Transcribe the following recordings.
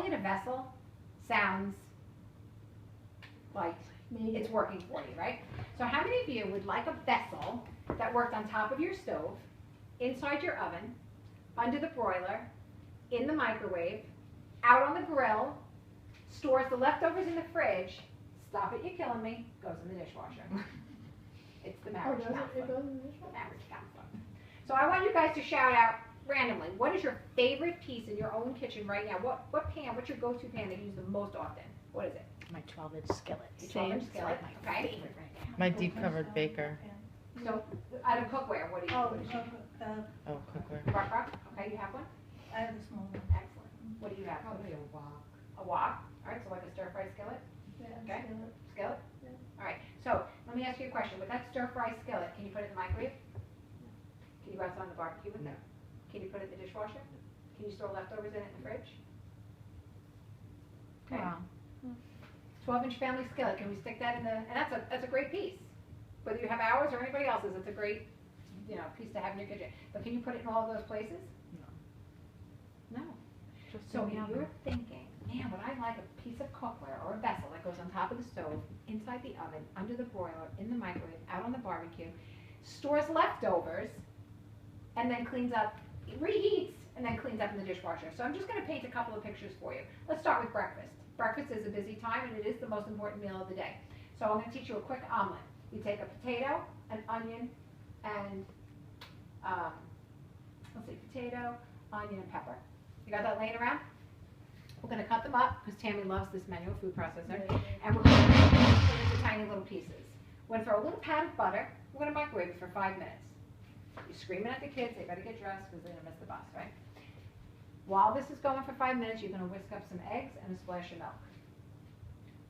calling it a vessel sounds like it's working for you, right? So how many of you would like a vessel that worked on top of your stove, inside your oven, under the broiler, in the microwave, out on the grill, stores the leftovers in the fridge, stop it, you're killing me, goes in the dishwasher. It's the marriage counselor. It goes in the dishwasher? Marriage counselor. So I want you guys to shout out randomly, what is your favorite piece in your own kitchen right now? What pan, what's your go-to pan that you use the most often? What is it? My 12-inch skillet. Your 12-inch skillet, My okay. favorite right now. My deep covered baker. So, out of cookware, what do you, what is your? Oh, cookware. Rock, okay, you have one? I have a small one. Excellent. What do you have? Probably a wok. A wok, all right, so like a stir-fry skillet? Yeah, Okay. skillet. Skillet? Yeah. All right, so let me ask you a question. With that stir-fry skillet, can you put it in the microwave? Can you roast it on the barbecue with it? No. Can you put it in the dishwasher? Can you store leftovers in it in the fridge? Okay. Wow. 12-inch family skillet, can we stick that in the, and that's a great piece. Whether you have ours or anybody else's, it's a great, piece to have in your kitchen. But can you put it in all of those places? No. So if you're thinking, man, would I like a piece of cookware or a vessel that goes on top of the stove, inside the oven, under the broiler, in the microwave, out on the barbecue, stores leftovers, and then cleans up, reheats, and then cleans up in the dishwasher. So I'm just going to paint a couple of pictures for you. Let's start with breakfast. Breakfast is a busy time, and it is the most important meal of the day. So I'm going to teach you a quick omelet. You take a potato, an onion, and potato, onion, and pepper. You got that laying around? We're going to cut them up because Tammy loves this manual food processor, and we're going to put it into tiny little pieces. We're going to throw a little pat of butter. We're going to microwave it for 5 minutes. You're screaming at the kids, they better get dressed because they're going to miss the bus, right? While this is going for 5 minutes, you're going to whisk up some eggs and a splash of milk.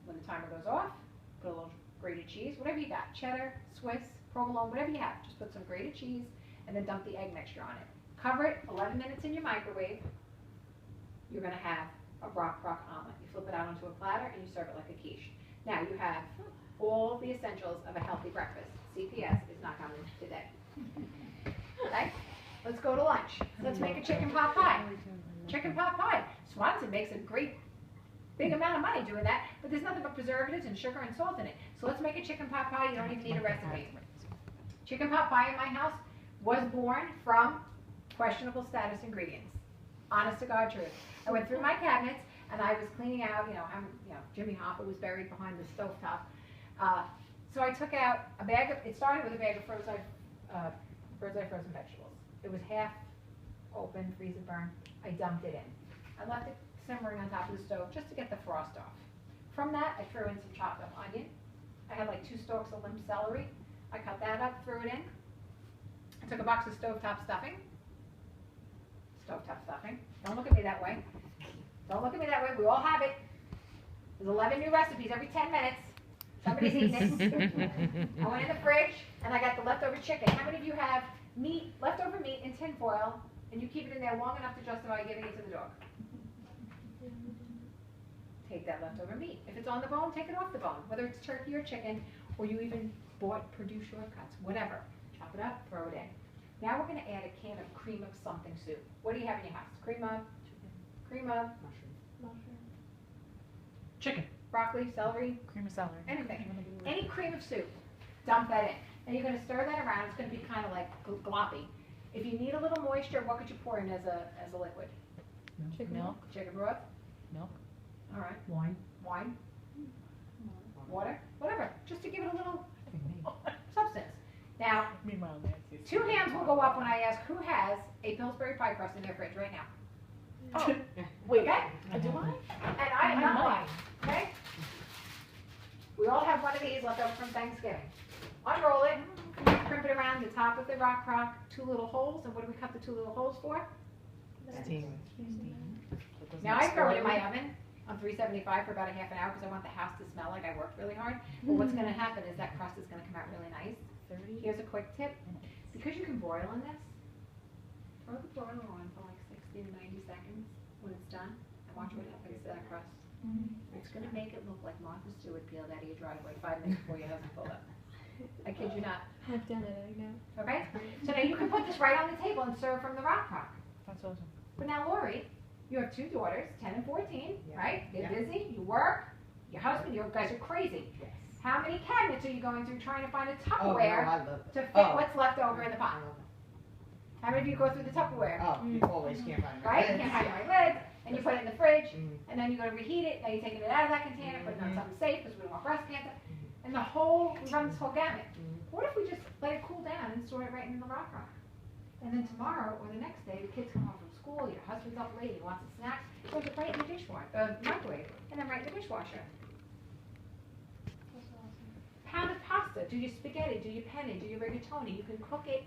When the timer goes off, put a little grated cheese, whatever you got, cheddar, Swiss, provolone, whatever you have. Just put some grated cheese and then dump the egg mixture on it. Cover it 11 minutes in your microwave. You're going to have a rock omelet. You flip it out onto a platter and you serve it like a quiche. Now you have all the essentials of a healthy breakfast. CPS is not coming today. Okay? Let's go to lunch. Let's make a chicken pot pie. Chicken pot pie. Swanson makes a great big amount of money doing that, but there's nothing but preservatives and sugar and salt in it. So let's make a chicken pot pie. You don't even need a recipe. Chicken pot pie in my house was born from questionable status ingredients. Honest to God truth. I went through my cabinets and I was cleaning out, Jimmy Hoffa was buried behind the stovetop. So I took out a bag of, it started with a bag of bird's eye frozen vegetables. It was half open, freezer burn. I dumped it in. I left it simmering on top of the stove just to get the frost off. From that, I threw in some chopped up onion. I had like 2 stalks of limb celery. I cut that up, threw it in. I took a box of stovetop stuffing. Stovetop stuffing. Don't look at me that way. Don't look at me that way. We all have it. There's 11 new recipes every 10 minutes. Somebody's eating it. I went in the fridge and I got the leftover chicken. How many of you have meat, leftover meat in tin foil, and you keep it in there long enough to justify giving it to the dog? Take that leftover meat. If it's on the bone, take it off the bone. Whether it's turkey or chicken, or you even bought Purdue shortcuts, whatever. Chop it up, throw it in. Now we're going to add a can of cream of something soup. What do you have in your house? Cream of? Mushroom. Chicken. Broccoli, celery, Cream of celery. anything. Any cream of soup. Dump that in. And you're going to stir that around. It's going to be kind of like gloppy. If you need a little moisture, what could you pour in as a liquid? Chicken Milk. Chicken broth? Milk. All right. Wine. Wine? Water? Whatever. Just to give it a little substance. Now, Meanwhile, Nancy's. 2 hands will go up when I ask who has a Pillsbury pie crust in their fridge right now. Oh, Wait, okay? do I? And I'm not lying, okay? We all have one of these left over from Thanksgiving. Unroll it, crimp it around the top of the rock, 2 little holes, and what do we cut the 2 little holes for? Steam. Now I throw it in my oven on 375 for about a half an hour because I want the house to smell like I worked really hard. But what's going to happen is that crust is going to come out really nice. Here's a quick tip. Because you can broil in this, throw the broiler on for like 60 to 90 seconds when it's done and watch what happens to that crust. It's going to make it look like Martha Stewart peeled out of your driveway 5 minutes before your husband pulled up. I kid you not. I've done it, I know. Okay? So now you can put this right on the table and serve from the rock crock. That's awesome. But now, Lori, You have 2 daughters, 10 and 14, Yeah. right? They're Yeah. busy, you work, your husband, you guys are crazy. Yes. How many cabinets are you going through trying to find a Oh, no, Tupperware I love it. to fit Oh. what's left over in the I pot? love it. How many of you go through the Tupperware? Oh, you always can't find it. Right? You can't find the right lids, and you put it in the fridge, Mhm. and then you go to reheat it, now you're taking it out of that container, putting it on something safe, because we don't want breast cancer. And we run this whole gamut. Mhm. What if we just let it cool down and store it right in the rock rock? And then tomorrow or the next day, the kids come home from school, your husband's up late, he wants a snack, throw it right in the dishwasher, microwave, and then right in the dishwasher. That's awesome. Pound of pasta, do your spaghetti, do your penne, do your rigatoni, you can cook it,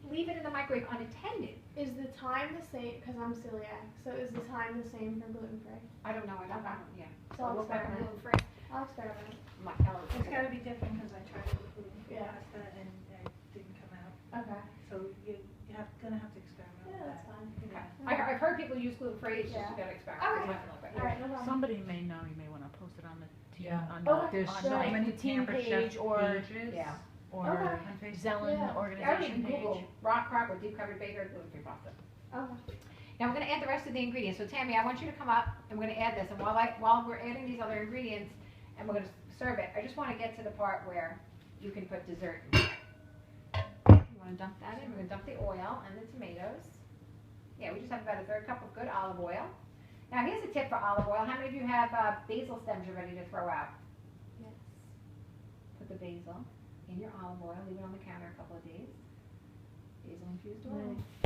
leave it in the microwave unattended. Is the time the same? Because I'm celiac, so is the time the same for gluten free? I don't know, yeah. So I'll Look back on experiment. gluten-free. I'll experiment. My calories. It's gotta be different because I tried it with gluten Yeah. pasta and it didn't come out. Okay. So gonna have to experiment with Yeah, that's that. fine. Okay. I've heard people use gluten-free, it's just Yeah. you gotta experiment. All It's right. not gonna look right. All right, no problem. Somebody may know, you may wanna post it on the team, Yeah. on Okay. the, There's on so the many team Pampered page Chef or- pages. Yeah. Or Okay. on Facebook. Yeah. Zellen I would organization even Google page. rock crop or deep covered baker gluten-free pasta. Okay. Now we're gonna add the rest of the ingredients. So Tammy, I want you to come up and we're gonna add this. And while we're adding these other ingredients and we're gonna serve it, I just wanna get to the part where you can put dessert in there. You wanna dump that in? We're gonna dump the oil and the tomatoes. Yeah, we just have about a 1/3 cup of good olive oil. Now here's a tip for olive oil. How many of you have basil stems you're ready to throw out? Yes. Put the basil in your olive oil, leave it on the counter a couple of days. Basil infused oil. Nice.